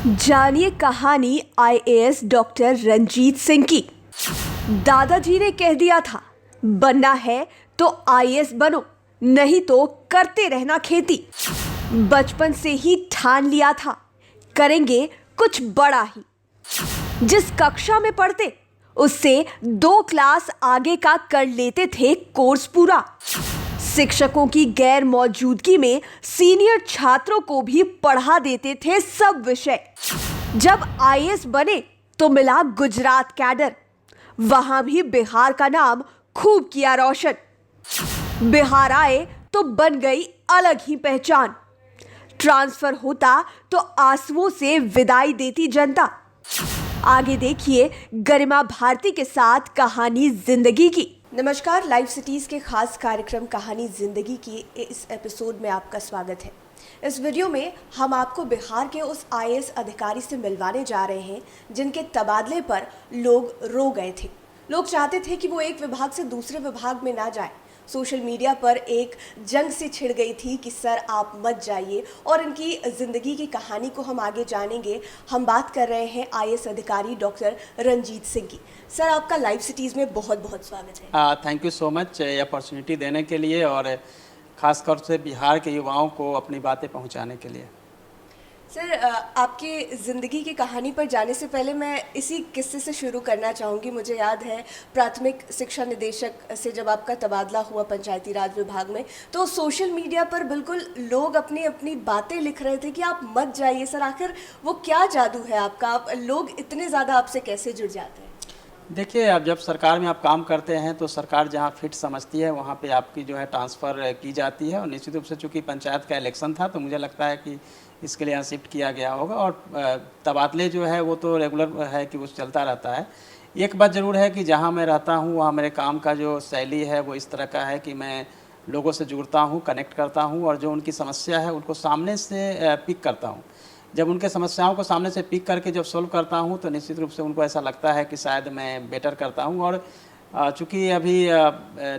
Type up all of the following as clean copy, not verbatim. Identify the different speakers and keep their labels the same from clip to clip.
Speaker 1: जानिए कहानी IAS doctor Ranjit Singh की। दादाजी ने कह दिया था, बनना है तो आईएएस बनो, नहीं तो करते रहना खेती। बचपन से ही ठान लिया था, करेंगे कुछ बड़ा ही। जिस कक्षा में पढ़ते उससे 2 क्लास आगे का कर लेते थे कोर्स पूरा। शिक्षकों की गैर मौजूदगी में सीनियर छात्रों को भी पढ़ा देते थे सब विषय। जब आईएएस बने तो मिला गुजरात कैडर, वहां भी बिहार का नाम खूब किया रोशन। बिहार आए तो बन गई अलग ही पहचान। ट्रांसफर होता तो आंसुओं से विदाई देती जनता। आगे देखिए गरिमा भारती के साथ कहानी जिंदगी की। नमस्कार, लाइव सिटीज़ के खास कार्यक्रम कहानी ज़िंदगी की इस एपिसोड में आपका स्वागत है। इस वीडियो में हम आपको बिहार के उस आईएएस अधिकारी से मिलवाने जा रहे हैं जिनके तबादले पर लोग रो गए थे। लोग चाहते थे कि वो एक विभाग से दूसरे विभाग में ना जाए। सोशल मीडिया पर एक जंग सी छिड़ गई थी कि सर आप मत जाइए, और इनकी ज़िंदगी की कहानी को हम आगे जानेंगे। हम बात कर रहे हैं आईएएस अधिकारी डॉक्टर रंजीत सिंह की। सर, आपका लाइव सिटीज़ में बहुत बहुत स्वागत है।
Speaker 2: थैंक यू सो मच ये अपॉर्चुनिटी देने के लिए और ख़ासतौर से बिहार के युवाओं को अपनी बातें पहुंचाने के लिए।
Speaker 1: सर, आपकी ज़िंदगी की कहानी पर जाने से पहले मैं इसी किस्से से शुरू करना चाहूँगी। मुझे याद है प्राथमिक शिक्षा निदेशक से जब आपका तबादला हुआ पंचायती राज विभाग में, तो सोशल मीडिया पर बिल्कुल लोग अपनी अपनी बातें लिख रहे थे कि आप मत जाइए। सर, आखिर वो क्या जादू है आपका, लोग इतने ज़्यादा आपसे कैसे जुड़ जाते हैं?
Speaker 2: देखिए, अब जब सरकार में आप काम करते हैं तो सरकार जहां फिट समझती है वहां पे आपकी जो है ट्रांसफ़र की जाती है। और निश्चित रूप से चूँकि पंचायत का इलेक्शन था तो मुझे लगता है कि इसके लिए यहाँ शिफ्ट किया गया होगा। और तबादले जो है वो तो रेगुलर है कि वो चलता रहता है। एक बात ज़रूर है कि जहाँ मैं रहता हूँ वहाँ मेरे काम का जो शैली है वो इस तरह का है कि मैं लोगों से जुड़ता हूँ, कनेक्ट करता हूँ और जो उनकी समस्या है उनको सामने से पिक करता हूँ। जब उनके समस्याओं को सामने से पिक करके जब सोल्व करता हूँ तो निश्चित रूप से उनको ऐसा लगता है कि शायद मैं बेटर करता हूँ। और चूँकि अभी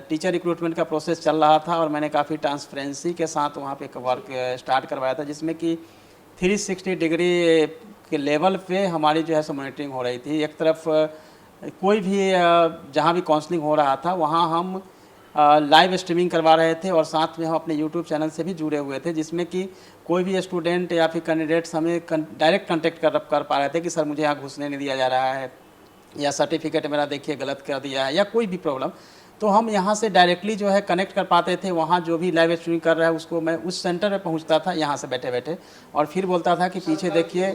Speaker 2: टीचर रिक्रूटमेंट का प्रोसेस चल रहा था और मैंने काफ़ी ट्रांसपेरेंसी के साथ वहाँ पे वर्क स्टार्ट करवाया था, जिसमें कि 360 डिग्री के लेवल पे हमारी जो है सो मॉनिटरिंग हो रही थी। एक तरफ कोई भी जहाँ भी काउंसलिंग हो रहा था वहाँ हम लाइव स्ट्रीमिंग करवा रहे थे और साथ में हम अपने यूट्यूब चैनल से भी जुड़े हुए थे, जिसमें कि कोई भी स्टूडेंट या फिर कैंडिडेट्स हमें डायरेक्ट कांटेक्ट कर पा रहे थे कि सर मुझे यहाँ घुसने नहीं दिया जा रहा है, या सर्टिफिकेट मेरा देखिए गलत कर दिया है, या कोई भी प्रॉब्लम। तो हम यहाँ से डायरेक्टली जो है कनेक्ट कर पाते थे। वहाँ जो भी लाइव स्ट्रीमिंग कर रहा है उसको मैं उस सेंटर पे पहुँचता था यहाँ से बैठे बैठे, और फिर बोलता था कि पीछे देखिए,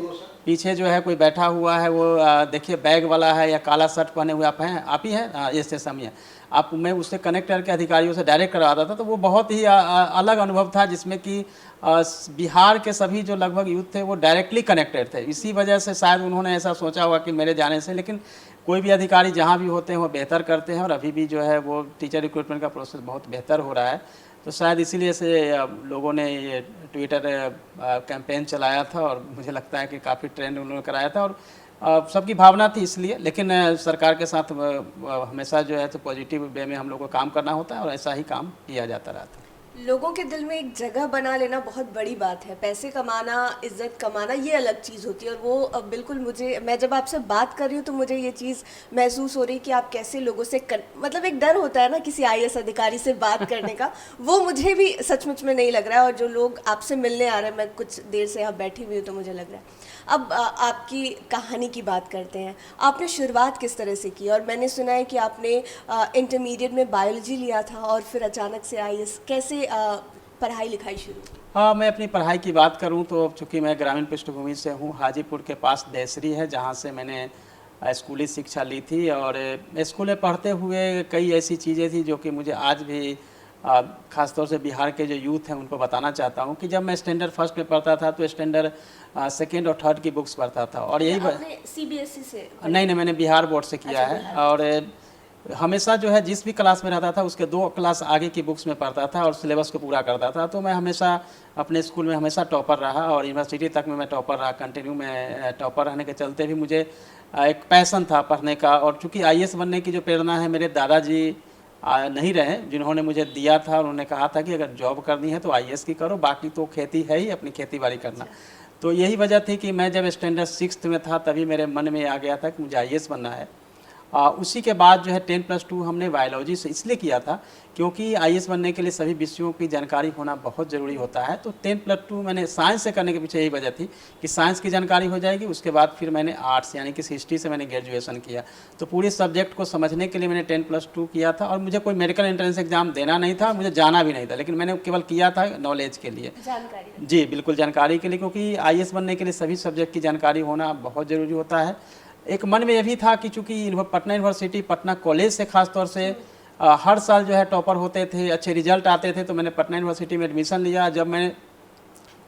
Speaker 2: पीछे जो है कोई बैठा हुआ है, वो देखिए बैग वाला है या काला शर्ट पहने हुए आप हैं, आप ही हैं, ये हम ही हैं आप। मैं उससे कनेक्ट करके अधिकारियों से डायरेक्ट करवाता था। तो वो बहुत ही अलग अनुभव था, जिसमें कि बिहार के सभी जो लगभग यूथ थे वो डायरेक्टली कनेक्टेड थे। इसी वजह से शायद उन्होंने ऐसा सोचा होगा कि मेरे जाने से, लेकिन कोई भी अधिकारी जहाँ भी होते हैं वो बेहतर करते हैं। और अभी भी जो है वो टीचर रिक्रूटमेंट का प्रोसेस बहुत बेहतर हो रहा है। तो शायद इसीलिए से लोगों ने ये ट्विटर कैंपेन चलाया था और मुझे लगता है कि काफ़ी ट्रेंड उन्होंने कराया था और सबकी भावना थी इसलिए। लेकिन सरकार के साथ हमेशा जो है तो पॉजिटिव वे में हम लोग को काम करना होता है और ऐसा ही काम किया जाता रहता है।
Speaker 1: लोगों के दिल में एक जगह बना लेना बहुत बड़ी बात है। पैसे कमाना, इज्जत कमाना, ये अलग चीज़ होती है। और वो बिल्कुल मैं जब आपसे बात कर रही हूँ तो मुझे ये चीज़ महसूस हो रही है कि आप कैसे लोगों से मतलब एक डर होता है ना किसी आईएएस अधिकारी से बात करने का, वो मुझे भी सचमुच में नहीं लग रहा है। और जो लोग आपसे मिलने आ रहे हैं, मैं कुछ देर से यहाँ बैठी हुई हूँ तो मुझे लग रहा है। अब आपकी कहानी की बात करते हैं। आपने शुरुआत किस तरह से की? और मैंने सुना है कि आपने इंटरमीडिएट में बायोलॉजी लिया था और फिर अचानक से आईएएस, कैसे पढ़ाई लिखाई शुरू?
Speaker 2: हाँ, मैं अपनी पढ़ाई की बात करूं तो चूँकि मैं ग्रामीण पृष्ठभूमि से हूं, हाजीपुर के पास देसरी है जहां से मैंने स्कूली शिक्षा ली थी। और स्कूल में पढ़ते हुए कई ऐसी चीज़ें थी जो कि मुझे आज भी ख़ासतौर से बिहार के जो यूथ हैं उनको बताना चाहता हूं कि जब मैं स्टैंडर्ड फर्स्ट में पढ़ता था तो स्टैंडर्ड सेकेंड और थर्ड की बुक्स पढ़ता था। और यही
Speaker 1: सीबीएसई से?
Speaker 2: नहीं, मैंने बिहार बोर्ड से किया है। और हमेशा जो है जिस भी क्लास में रहता था उसके 2 क्लास आगे की बुक्स में पढ़ता था और सिलेबस को पूरा करता था। तो मैं हमेशा अपने स्कूल में हमेशा टॉपर रहा और यूनिवर्सिटी तक में मैं टॉपर रहा। कंटिन्यू में टॉपर रहने के चलते भी मुझे एक पैसन था पढ़ने का। और चूँकि आईएएस बनने की जो प्रेरणा है मेरे दादाजी नहीं रहे, जिन्होंने मुझे दिया था। उन्होंने कहा था कि अगर जॉब करनी है तो आईएएस की करो, बाकी तो खेती है ही, अपनी खेती बाड़ी करना। तो यही वजह थी कि मैं जब स्टैंडर्ड 6th में था तभी मेरे मन में आ गया था कि मुझे आईएएस बनना है। उसी के बाद जो है 10+2 हमने बायोलॉजी से इसलिए किया था क्योंकि आईएएस बनने के लिए सभी विषयों की जानकारी होना बहुत ज़रूरी होता है। तो 10+2 मैंने साइंस से करने के पीछे यही वजह थी कि साइंस की जानकारी हो जाएगी। उसके बाद फिर मैंने आर्ट्स यानी कि हिस्ट्री से मैंने ग्रेजुएशन किया। तो पूरे सब्जेक्ट को समझने के लिए मैंने 10+2 किया था और मुझे कोई मेडिकल एंट्रेंस एग्जाम देना नहीं था, मुझे जाना भी नहीं था, लेकिन मैंने केवल किया था नॉलेज के लिए,
Speaker 1: जानकारी।
Speaker 2: जी बिल्कुल जानकारी के लिए, क्योंकि आईएएस बनने के लिए सभी सब्जेक्ट की जानकारी होना बहुत ज़रूरी होता है। एक मन में यह भी था कि चूँकि पटना यूनिवर्सिटी, पटना कॉलेज से ख़ास तौर से हर साल जो है टॉपर होते थे, अच्छे रिजल्ट आते थे, तो मैंने पटना यूनिवर्सिटी में एडमिशन लिया। जब मैं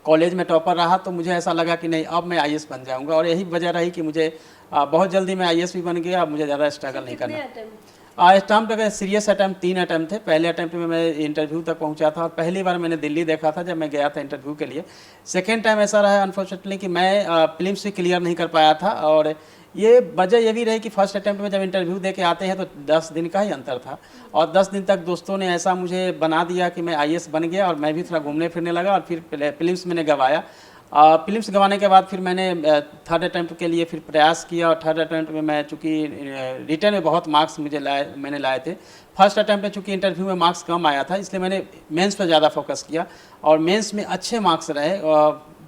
Speaker 2: कॉलेज में टॉपर रहा तो मुझे ऐसा लगा कि नहीं, अब मैं आईएएस बन जाऊंगा, और यही वजह रही कि मुझे बहुत जल्दी मैं आईएएस भी बन गया। मुझे ज़्यादा स्ट्रगल नहीं करना। अटैम्प्ट अगर सीरियस अटैम्प्ट 3 अटैम्प्ट थे। पहले अटैम्प्ट में मैं इंटरव्यू तक पहुंचा था और पहली बार मैंने दिल्ली देखा था जब मैं गया था इंटरव्यू के लिए। सेकेंड टाइम ऐसा रहा अनफॉर्चुनेटली कि मैं प्रीलिम्स भी क्लियर नहीं कर पाया था, और ये वजह ये भी रही कि फर्स्ट अटैम्प्ट में जब इंटरव्यू दे के आते हैं तो 10 दिन का ही अंतर था, और 10 दिन तक दोस्तों ने ऐसा मुझे बना दिया कि मैं आईएएस बन गया, और मैं भी थोड़ा घूमने फिरने लगा। और फिर प्रीलिम्स मैंने गंवाया। प्रीलिम्स गंवाने के बाद फिर मैंने थर्ड अटैम्प्ट के लिए फिर प्रयास किया, और थर्ड अटैम्प्ट में मैं चूँकि रिटर्न में बहुत मार्क्स मैंने लाए थे। फर्स्ट अटैम्प्ट में चूँकि इंटरव्यू में मार्क्स कम आया था, इसलिए मैंने मेंस पर ज़्यादा फोकस किया, और मेंस में अच्छे मार्क्स रहे,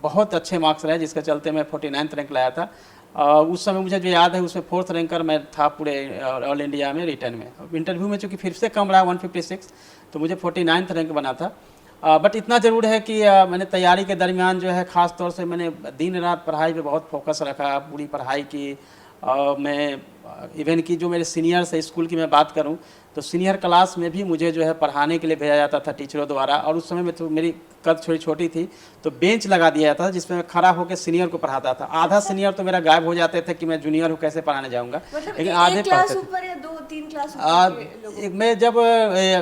Speaker 2: बहुत अच्छे मार्क्स रहे, जिसके चलते मैं 49th रैंक लाया था। उस समय मुझे जो याद है उसमें 4th रैंकर मैं था पूरे ऑल इंडिया में रिटर्न में। इंटरव्यू में चूँकि फिर से कम रहा 156, तो मुझे 49th रैंक बना था। बट इतना ज़रूर है कि मैंने तैयारी के दरमियान जो है ख़ास तौर से मैंने दिन रात पढ़ाई पे बहुत फोकस रखा, पूरी पढ़ाई की। मैं इवन कि जो मेरे सीनियर्स है स्कूल की मैं बात करूं तो सीनियर क्लास में भी मुझे जो है पढ़ाने के लिए भेजा जाता था टीचरों द्वारा, और उस समय में तो मेरी कद थोड़ी छोटी थी, तो बेंच लगा दिया जाता था जिसमें मैं खड़ा होकर सीनियर को पढ़ाता था। आधा सीनियर तो मेरा गायब हो जाते थे कि मैं जूनियर हूँ कैसे पढ़ाने जाऊँगा, लेकिन आधे
Speaker 1: क्लास ऊपर या 2-3 क्लास ऊपर
Speaker 2: मैं जब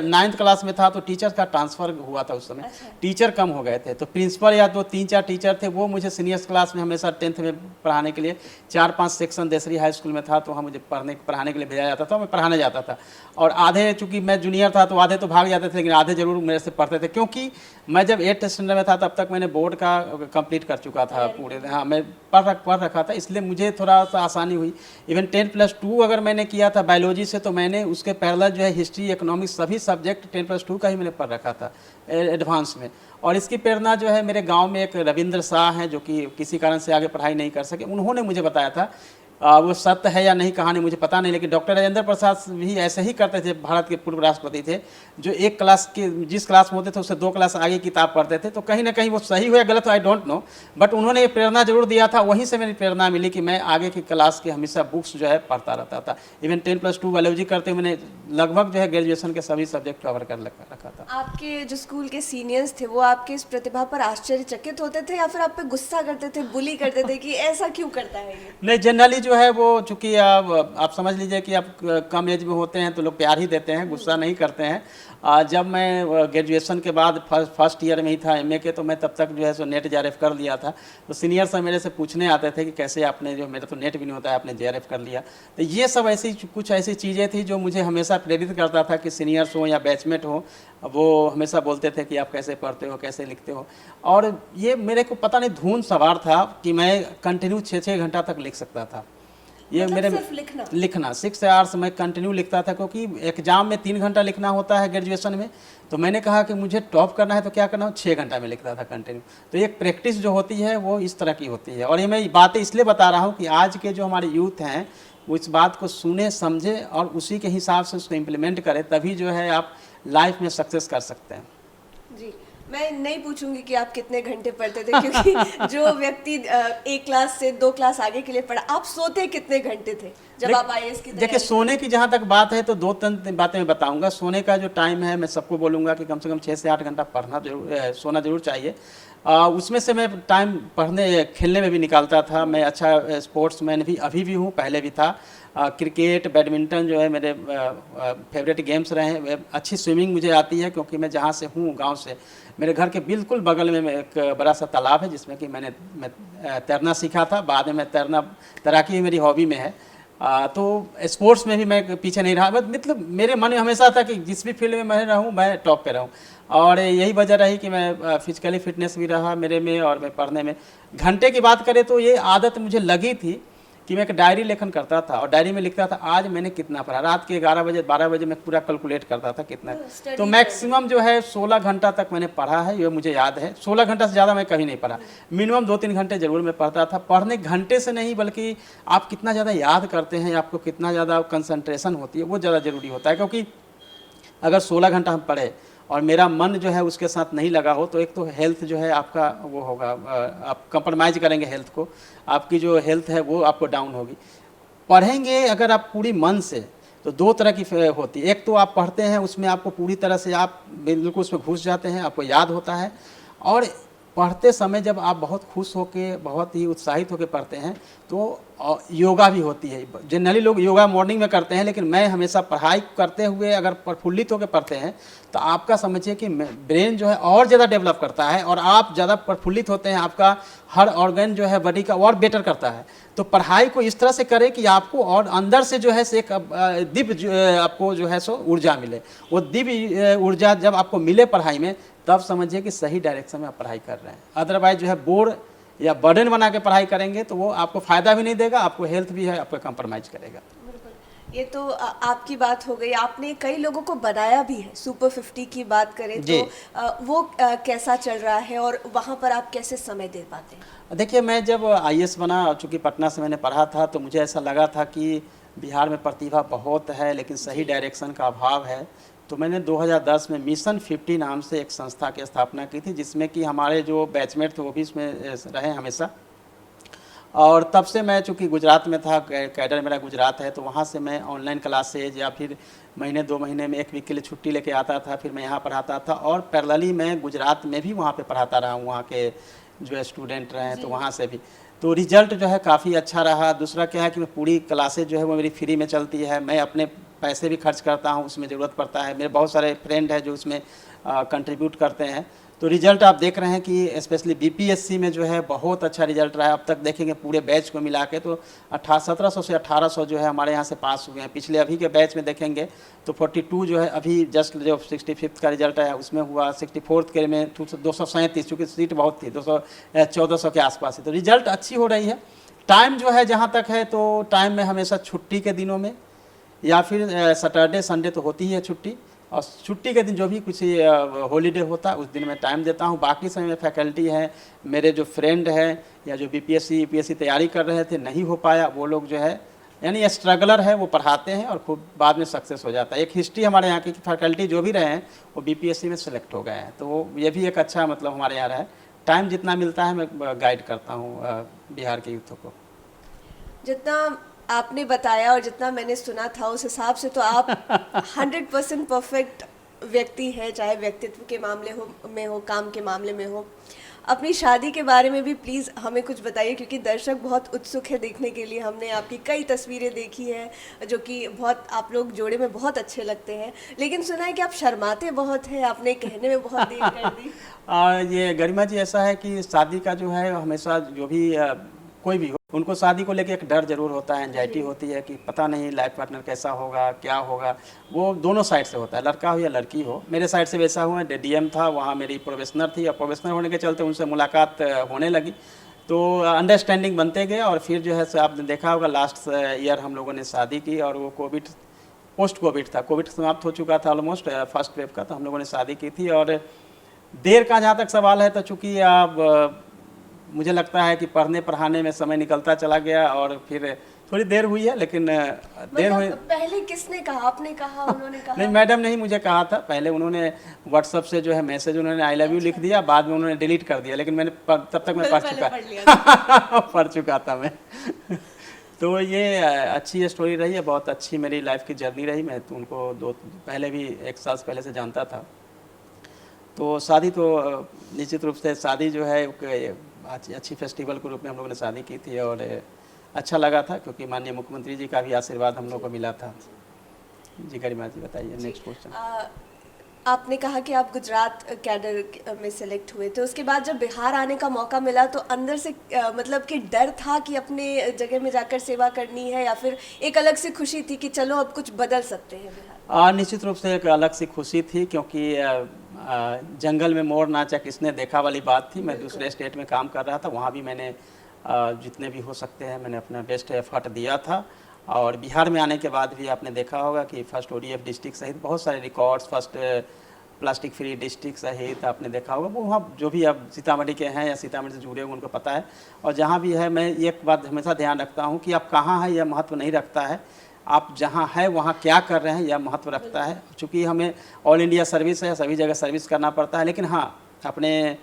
Speaker 2: 9th क्लास में था तो टीचर का ट्रांसफ़र हुआ था उस समय। टीचर कम हो गए थे, तो प्रिंसिपल या 2-3-4 टीचर थे, वो मुझे सीनियर्स क्लास में हमेशा 10th में पढ़ाने के लिए 4-5 सेक्शन देसरी हाई स्कूल में था, तो वहाँ मुझे पढ़ाने के लिए भेजा जाता था, मैं पढ़ाने जाता था। और आधे चूँकि मैं जूनियर था तो आधे तो भाग जाते थे, लेकिन आधे जरूर मेरे से पढ़ते थे, क्योंकि मैं जब 8th स्टैंडर्ड में था तब तक मैंने बोर्ड का कंप्लीट कर चुका था पूरे। हाँ, मैं पढ़ रखा था, इसलिए मुझे थोड़ा सा आसानी हुई। इवन 10+2 अगर मैंने किया था बायोलॉजी से, तो मैंने उसके पैरेलल जो है हिस्ट्री, इकोनॉमिक्स सभी सब्जेक्ट 10+2 का ही मैंने पढ़ रखा था एडवांस में। और इसकी प्रेरणा जो है मेरे गाँव में एक रविंद्र शाह हैं जो कि किसी कारण से आगे पढ़ाई नहीं कर सके, उन्होंने मुझे बताया था। वो सत्य है या नहीं कहानी मुझे पता नहीं, लेकिन डॉक्टर राजेंद्र प्रसाद भी ऐसे ही करते थे। भारत के पूर्व राष्ट्रपति थे, जो एक क्लास के जिस क्लास में होते थे उससे 2 क्लास आगे किताब पढ़ते थे। तो कहीं ना कहीं वो सही हो या गलत हो आई डोंट नो, बट उन्होंने प्रेरणा जरूर दिया था। वहीं से मेरी प्रेरणा मिली कि मैं आगे की क्लास की हमेशा बुक्स जो है पढ़ता रहता था। इवन 10+2 बायोलॉजी करते हुए मैंने लगभग जो है ग्रेजुएशन के सभी सब्जेक्ट कवर कर रखा था।
Speaker 1: आपके जो स्कूल के सीनियर्स थे वो आपके इस प्रतिभा पर आश्चर्यचकित होते थे या फिर आप पे गुस्सा करते थे, बुली करते थे कि ऐसा क्यों करता है ये?
Speaker 2: नहीं, जनरली जो है वो चूँकि आप समझ लीजिए कि आप कम एज में होते हैं तो लोग प्यार ही देते हैं, गुस्सा नहीं करते हैं। जब मैं ग्रेजुएशन के बाद फर्स्ट ईयर में ही था एमए के, तो मैं तब तक जो है सो नेट जेआरएफ कर लिया था। तो सीनियर सब मेरे से पूछने आते थे कि कैसे आपने, जो मेरा तो नेट भी नहीं होता है, आपने जेआरएफ कर लिया। तो ये सब कुछ ऐसी चीज़ें थी जो मुझे हमेशा प्रेरित करता था कि सीनियर्स हो या बैचमेट हो, वो हमेशा बोलते थे कि आप कैसे पढ़ते हो, कैसे लिखते हो। और ये मेरे को पता नहीं धुन सवार था कि मैं कंटिन्यू 6-6 घंटा तक लिख सकता था। ये
Speaker 1: मतलब
Speaker 2: मेरे लिखना 6 आवर्स मैं कंटिन्यू लिखता था, क्योंकि एग्जाम में 3 घंटा लिखना होता है ग्रेजुएशन में। तो मैंने कहा कि मुझे टॉप करना है तो क्या करना हो, 6 घंटा में लिखता था कंटिन्यू। तो एक प्रैक्टिस जो होती है वो इस तरह की होती है। और ये मैं बातें इसलिए बता रहा हूँ कि आज के जो हमारे यूथ हैं वो इस बात को सुने, समझे और उसी के हिसाब से उसको इम्प्लीमेंट करें, तभी जो है आप लाइफ में सक्सेस कर सकते हैं।
Speaker 1: जी, मैं नहीं पूछूंगी कि आप कितने घंटे पढ़ते थे, क्योंकि जो व्यक्ति 1 क्लास से 2 क्लास आगे के लिए पढ़ा, आप सोते कितने घंटे थे जब आप आईएएस की?
Speaker 2: देखिए, सोने की जहाँ तक बात है तो 2-3 बातें मैं बताऊंगा। सोने का जो टाइम है मैं सबको बोलूँगा कि कम से कम 6 से 8 घंटा सोना जरूर चाहिए। उसमें से मैं टाइम पढ़ने खेलने में भी निकालता था। मैं अच्छा स्पोर्ट्समैन भी अभी भी हूँ, पहले भी था। क्रिकेट, बैडमिंटन जो है मेरे फेवरेट गेम्स रहे हैं। अच्छी स्विमिंग मुझे आती है, क्योंकि मैं जहाँ से हूँ गांव से, मेरे घर के बिल्कुल बगल में एक बड़ा सा तालाब है जिसमें कि मैं तैरना सीखा था। बाद में तैराकी मेरी हॉबी में है। तो स्पोर्ट्स में भी मैं पीछे नहीं रहा, मतलब मेरे मन में हमेशा था कि जिस भी फील्ड में मैं रहूँ मैं टॉप पे रहूँ, और यही वजह रही कि मैं फिजिकली फिटनेस भी रहा मेरे में, और मैं पढ़ने में। घंटे की बात करें तो ये आदत मुझे लगी थी कि मैं एक डायरी लेखन करता था और डायरी में लिखता था आज मैंने कितना पढ़ा। रात के 11 बजे 12 बजे मैं पूरा कैलकुलेट करता था कितना, तो मैक्सिमम जो है 16 घंटा तक मैंने पढ़ा है, ये मुझे याद है। 16 घंटा से ज़्यादा मैं कभी नहीं पढ़ा, मिनिमम 2-3 घंटे जरूर मैं पढ़ता था। पढ़ने घंटे से नहीं, बल्कि आप कितना ज़्यादा याद करते हैं, आपको कितना ज़्यादा कंसंट्रेशन होती है, वो ज़्यादा जरूरी होता है। क्योंकि अगर 16 घंटा हम पढ़े और मेरा मन जो है उसके साथ नहीं लगा हो, तो एक तो हेल्थ जो है आपका वो होगा, आप कंप्रोमाइज़ करेंगे हेल्थ को, आपकी जो हेल्थ है वो आपको डाउन होगी। पढ़ेंगे अगर आप पूरी मन से, तो 2 तरह की होती है। एक तो आप पढ़ते हैं उसमें आपको पूरी तरह से आप बिल्कुल उसमें घुस जाते हैं, आपको याद होता है, और पढ़ते समय जब आप बहुत खुश होकर, बहुत ही उत्साहित होकर पढ़ते हैं, तो योगा भी होती है। जनरली लोग योगा मॉर्निंग में करते हैं, लेकिन मैं हमेशा पढ़ाई करते हुए अगर प्रफुल्लित होकर पढ़ते हैं तो आपका समझिए कि ब्रेन जो है और ज़्यादा डेवलप करता है, और आप ज़्यादा प्रफुल्लित होते हैं, आपका हर ऑर्गन जो है बॉडी का और बेटर करता है। तो पढ़ाई को इस तरह से करें कि आपको और अंदर से जो है से एक दिव्य आपको जो है सो ऊर्जा मिले। वो दिव्य ऊर्जा जब आपको मिले पढ़ाई में, तब समझिए कि सही डायरेक्शन में आप पढ़ाई कर रहे हैं। अदरवाइज जो है बोर या बर्डन बना के पढ़ाई करेंगे तो वो आपको फ़ायदा भी नहीं देगा, आपको हेल्थ भी है आपको कंप्रोमाइज़ करेगा।
Speaker 1: ये तो आपकी बात हो गई। आपने कई लोगों को बनाया भी है। सुपर 50 की बात करें तो वो कैसा चल रहा है और वहाँ पर आप कैसे समय दे पाते हैं?
Speaker 2: देखिए, मैं जब आईएएस बना, चूँकि पटना से मैंने पढ़ा था, तो मुझे ऐसा लगा था कि बिहार में प्रतिभा बहुत है लेकिन सही डायरेक्शन का अभाव है। तो मैंने 2010 में मिशन 50 नाम से एक संस्था की स्थापना की थी, जिसमें कि हमारे जो बैचमेट थे वो भी इसमें रहे हमेशा। और तब से मैं चूँकि गुजरात में था, कैडर मेरा गुजरात है, तो वहाँ से मैं ऑनलाइन क्लासेज या फिर महीने 2 महीने में 1 वीक के लिए छुट्टी लेके आता था, फिर मैं यहाँ पढ़ाता था, और पैरेलली मैं गुजरात में भी वहाँ पे पढ़ाता रहा हूँ, वहाँ के जो स्टूडेंट रहे हैं तो वहाँ से भी। तो रिजल्ट जो है काफ़ी अच्छा रहा। दूसरा क्या है कि मैं पूरी क्लासेज जो है वो मेरी फ्री में चलती है, मैं अपने पैसे भी खर्च करता हूँ, उसमें ज़रूरत पड़ता है। मेरे बहुत सारे फ्रेंड हैं जो उसमें कंट्रीब्यूट करते हैं। तो रिजल्ट आप देख रहे हैं कि स्पेशली बीपीएससी में जो है बहुत अच्छा रिजल्ट रहा है। अब तक देखेंगे पूरे बैच को मिला के तो 1700 से 1800 जो है हमारे यहाँ से पास हुए हैं। पिछले अभी के बैच में देखेंगे तो 42 जो है अभी जस्ट जो 65th का रिजल्ट है उसमें हुआ। 64th के में 237, चूँकि सीट बहुत थी, 1400 के आसपास है। तो रिजल्ट अच्छी हो रही है। टाइम जो है जहाँ तक है, तो टाइम में हमेशा छुट्टी के दिनों में या फिर सैटरडे संडे तो होती ही है छुट्टी, और छुट्टी के दिन जो भी कुछ हॉलीडे होता है उस दिन मैं टाइम देता हूँ। बाकी समय में फैकल्टी हैं, मेरे जो फ्रेंड हैं या जो बीपीएससी यूपीएससी तैयारी कर रहे थे, नहीं हो पाया, वो लोग जो है यानी स्ट्रगलर है, वो पढ़ाते हैं और खूब बाद में सक्सेस हो जाता है। एक हिस्ट्री हमारे यहाँ की फैकल्टी जो भी रहे हैं वो बीपीएससी में सेलेक्ट हो गए हैं, तो ये भी एक अच्छा मतलब हमारे यहाँ रहा है। टाइम जितना मिलता है मैं गाइड करता हूँ बिहार के यूथों को।
Speaker 1: जितना आपने बताया और जितना मैंने सुना था उस हिसाब से तो आप 100% परफेक्ट व्यक्ति है, चाहे व्यक्तित्व के मामले में हो, काम के मामले में हो। अपनी शादी के बारे में भी प्लीज़ हमें कुछ बताइए, क्योंकि दर्शक बहुत उत्सुक है देखने के लिए। हमने आपकी कई तस्वीरें देखी है जो कि बहुत, आप लोग जोड़े में बहुत अच्छे लगते हैं, लेकिन सुना है कि आप शर्माते बहुत हैं, आपने कहने में बहुत देर कर दी।
Speaker 2: ये गरिमा जी, ऐसा है कि शादी का जो है हमेशा जो भी कोई भी हो, उनको शादी को लेके एक डर जरूर होता है, एंजाइटी होती है कि पता नहीं लाइफ पार्टनर कैसा होगा, क्या होगा। वो दोनों साइड से होता है, लड़का हो या लड़की हो। मेरे साइड से वैसा हुआ, डीएम था, वहाँ मेरी प्रोफेशनर थी, और प्रोफेशनर होने के चलते उनसे मुलाकात होने लगी, तो अंडरस्टैंडिंग बनते गए। और फिर जो है आपने देखा होगा लास्ट ईयर हम लोगों ने शादी की, और वो कोविड, पोस्ट कोविड था, कोविड समाप्त हो चुका था ऑलमोस्ट फर्स्ट वेव का, तो हम लोगों ने शादी की थी। और देर का जहाँ तक सवाल है, तो चूँकि आप मुझे लगता है कि पढ़ने पढ़ाने में समय निकलता चला गया, और फिर थोड़ी देर हुई है, लेकिन देर हुई।
Speaker 1: पहले किसने कहा, आपने कहा, उन्होंने कहा?
Speaker 2: नहीं, मैडम ने ही मुझे कहा था। पहले उन्होंने व्हाट्सएप से जो है मैसेज उन्होंने आई लव यू लिख दिया, बाद में उन्होंने डिलीट कर दिया, लेकिन मैंने तब तक मैं पढ़ चुका था मैं। तो ये अच्छी स्टोरी रही है, बहुत अच्छी मेरी लाइफ की जर्नी रही। मैं तो उनको पहले भी 1 साल पहले से जानता था। तो शादी तो निश्चित रूप से शादी जो है अच्छी फेस्टिवल के रूप में हम लोगों ने शादी की थी, और अच्छा लगा था, क्योंकि माननीय मुख्यमंत्री जी का भी आशीर्वाद हम लोग को मिला था। जी गरिमा जी बताइए, नेक्स्ट क्वेश्चन।
Speaker 1: आपने कहा कि आप गुजरात कैडर में सेलेक्ट हुए थे, उसके बाद जब बिहार आने का मौका मिला तो अंदर से मतलब कि डर था कि अपने जगह में जाकर सेवा करनी है, या फिर एक अलग से खुशी थी कि चलो अब कुछ बदल सकते हैं बिहार?
Speaker 2: निश्चित रूप से एक अलग सी खुशी थी, क्योंकि जंगल में मोर नाचा किसने देखा वाली बात थी। मैं दूसरे स्टेट में काम कर रहा था, वहाँ भी मैंने जितने भी हो सकते हैं मैंने अपना बेस्ट एफर्ट दिया था। और बिहार में आने के बाद भी आपने देखा होगा कि फर्स्ट ODF डिस्ट्रिक्ट सहित बहुत सारे records, first plastic free district सहित आपने देखा होगा। वो वहाँ जो भी अब सीतामढ़ी के हैं या सीतामढ़ी से जुड़े हुए उनको पता है। और जहाँ भी है, मैं एक बात हमेशा ध्यान रखता हूँ कि आप कहाँ हैं यह महत्व नहीं रखता है, आप जहाँ है वहाँ क्या कर रहे हैं यह महत्व रखता है। चूँकि हमें ऑल इंडिया सर्विस है, सभी जगह सर्विस करना पड़ता है, लेकिन हाँ, अपने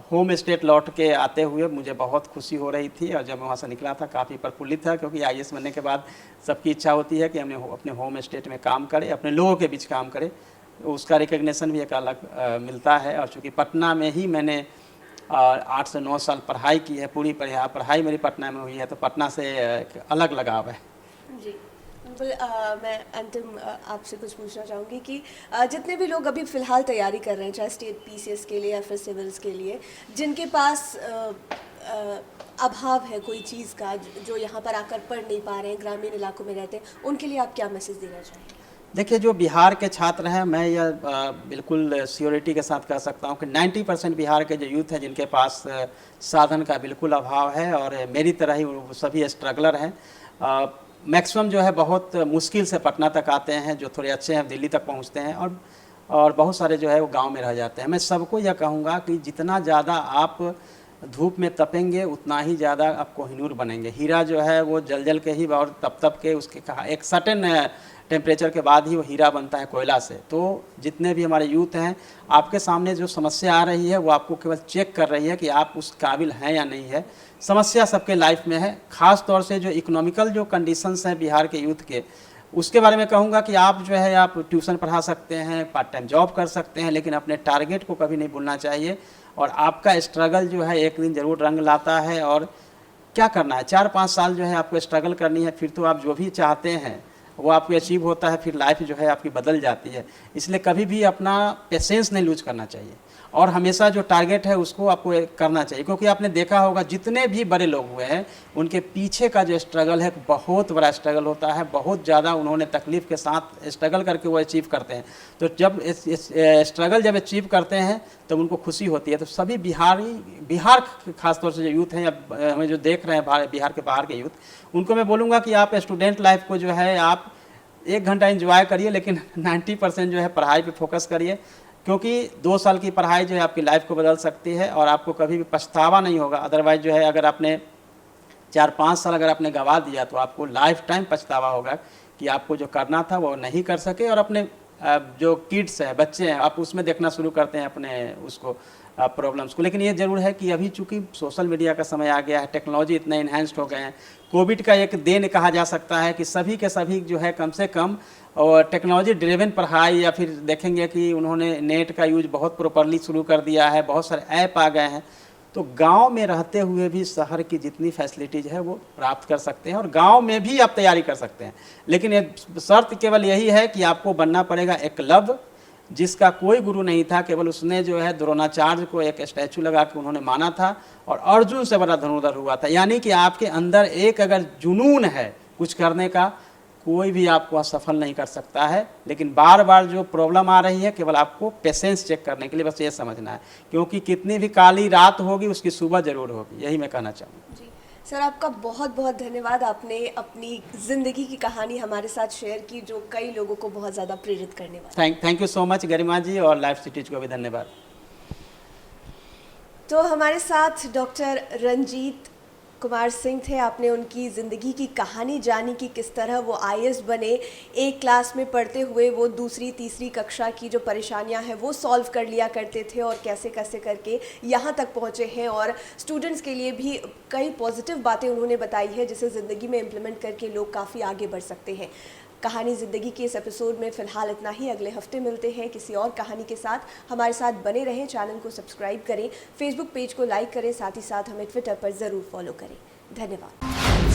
Speaker 2: होम स्टेट लौट के आते हुए मुझे बहुत खुशी हो रही थी। और जब मैं वहाँ से निकला था काफ़ी प्रफुल्लित था, क्योंकि IAS बनने के बाद सबकी इच्छा होती है कि हमने अपने होम स्टेट में काम करें, अपने लोगों के बीच काम करें। उसका रिकग्निशन भी एक अलग मिलता है। और चूँकि पटना में ही मैंने 8 से 9 साल पढ़ाई की है, पूरी पढ़ाई मेरी पटना में हुई है, तो पटना से एक अलग लगाव है।
Speaker 1: जी बिल्कुल। मैं अंतिम आपसे कुछ पूछना चाहूँगी कि जितने भी लोग अभी फ़िलहाल तैयारी कर रहे हैं, चाहे स्टेट PCS के लिए या फिर सिविल्स के लिए, जिनके पास अभाव है कोई चीज़ का, जो यहाँ पर आकर पढ़ नहीं पा रहे हैं, ग्रामीण इलाकों में रहते हैं, उनके लिए आप क्या मैसेज देना चाहेंगे?
Speaker 2: देखिए, जो बिहार के छात्र हैं, मैं यह बिल्कुल श्योरिटी के साथ कह सकता हूँ कि 90% बिहार के जो यूथ हैं जिनके पास साधन का बिल्कुल अभाव है, और मेरी तरह ही वो सभी स्ट्रगलर हैं। मैक्सिमम जो है बहुत मुश्किल से पटना तक आते हैं, जो थोड़े अच्छे हैं दिल्ली तक पहुँचते हैं, और बहुत सारे जो है वो गाँव में रह जाते हैं। मैं सबको यह कहूँगा कि जितना ज़्यादा आप धूप में तपेंगे उतना ही ज़्यादा आप कोहिनूर बनेंगे। हीरा जो है वो जल जल के ही और तप के उसके कहा एक सर्टेन टेम्परेचर के बाद ही वो हीरा बनता है कोयला से। तो जितने भी हमारे यूथ हैं, आपके सामने जो समस्या आ रही है वो आपको केवल चेक कर रही है कि आप उस काबिल हैं या नहीं है। समस्या सबके लाइफ में है, ख़ास तौर से जो इकोनॉमिकल जो कंडीशंस हैं बिहार के यूथ के, उसके बारे में कहूँगा कि आप जो है आप ट्यूशन पढ़ा सकते हैं, पार्ट टाइम जॉब कर सकते हैं, लेकिन अपने टारगेट को कभी नहीं भूलना चाहिए। और आपका स्ट्रगल जो है एक दिन ज़रूर रंग लाता है। और क्या करना है, 4-5 साल जो है आपको स्ट्रगल करनी है, फिर तो आप जो भी चाहते हैं वो आपको अचीव होता है, फिर लाइफ जो है आपकी बदल जाती है। इसलिए कभी भी अपना पेशेंस नहीं लूज करना चाहिए, और हमेशा जो टारगेट है उसको आपको करना चाहिए। क्योंकि आपने देखा होगा जितने भी बड़े लोग हुए हैं उनके पीछे का जो स्ट्रगल है बहुत बड़ा स्ट्रगल होता है, बहुत ज़्यादा उन्होंने तकलीफ़ के साथ स्ट्रगल करके वो अचीव करते हैं। तो जब स्ट्रगल जब अचीव करते हैं तब उनको खुशी होती है। तो सभी बिहार खासतौर से जो यूथ हैं या हमें जो देख रहे हैं बिहार के बाहर के यूथ, उनको मैं बोलूँगा कि आप स्टूडेंट लाइफ को जो है आप 1 घंटा एंजॉय करिए, लेकिन 90% जो है पढ़ाई पे फोकस करिए। क्योंकि 2 साल की पढ़ाई जो है आपकी लाइफ को बदल सकती है, और आपको कभी भी पछतावा नहीं होगा। अदरवाइज़ जो है अगर आपने 4-5 साल अगर आपने गंवा दिया तो आपको लाइफ टाइम पछतावा होगा कि आपको जो करना था वो नहीं कर सके। और अपने जो किड्स हैं, बच्चे हैं, आप उसमें देखना शुरू करते हैं अपने उसको प्रॉब्लम्स को। लेकिन ये ज़रूर है कि अभी चूँकि सोशल मीडिया का समय आ गया है, टेक्नोलॉजी इतने इन्हेंस्ड हो गए हैं, कोविड का एक देन कहा जा सकता है कि सभी के सभी जो है कम से कम और टेक्नोलॉजी ड्रिवन पढ़ाई, या फिर देखेंगे कि उन्होंने नेट का यूज बहुत प्रॉपरली शुरू कर दिया है, बहुत सारे ऐप आ गए हैं। तो गांव में रहते हुए भी शहर की जितनी फैसिलिटीज़ है वो प्राप्त कर सकते हैं, और गांव में भी आप तैयारी कर सकते हैं। लेकिन ये शर्त केवल यही है कि आपको बनना पड़ेगा एकलव्य, जिसका कोई गुरु नहीं था, केवल उसने जो है द्रोणाचार्य को एक स्टैचू लगा के उन्होंने माना था, और अर्जुन से बड़ा धनुर्धर हुआ था। यानी कि आपके अंदर एक अगर जुनून है कुछ करने का, कोई भी आपको असफल नहीं कर सकता है। लेकिन बार बार जो प्रॉब्लम आ रही है, केवल आपको पेशेंस चेक करने के लिए बस ये समझना है, क्योंकि कितनी भी काली रात होगी उसकी सुबह ज़रूर होगी। यही मैं कहना चाहूँगा।
Speaker 1: जी सर, आपका बहुत बहुत धन्यवाद। आपने अपनी ज़िंदगी की कहानी हमारे साथ शेयर की, जो कई लोगों को बहुत ज़्यादा प्रेरित करने वाली।
Speaker 2: थैंक यू सो मच गरिमा जी, और लाइफ सिटीज को भी धन्यवाद।
Speaker 1: तो हमारे साथ डॉक्टर रंजीत कुमार सिंह थे। आपने उनकी ज़िंदगी की कहानी जानी कि किस तरह वो IAS बने, एक क्लास में पढ़ते हुए वो दूसरी तीसरी कक्षा की जो परेशानियां हैं वो सॉल्व कर लिया करते थे, और कैसे कैसे करके यहाँ तक पहुँचे हैं। और स्टूडेंट्स के लिए भी कई पॉजिटिव बातें उन्होंने बताई है, जिसे ज़िंदगी में इम्प्लीमेंट करके लोग काफ़ी आगे बढ़ सकते हैं। कहानी ज़िंदगी के इस एपिसोड में फ़िलहाल इतना ही। अगले हफ्ते मिलते हैं किसी और कहानी के साथ। हमारे साथ बने रहें, चैनल को सब्सक्राइब करें, फेसबुक पेज को लाइक करें, साथ ही साथ हमें ट्विटर पर ज़रूर फॉलो करें। धन्यवाद।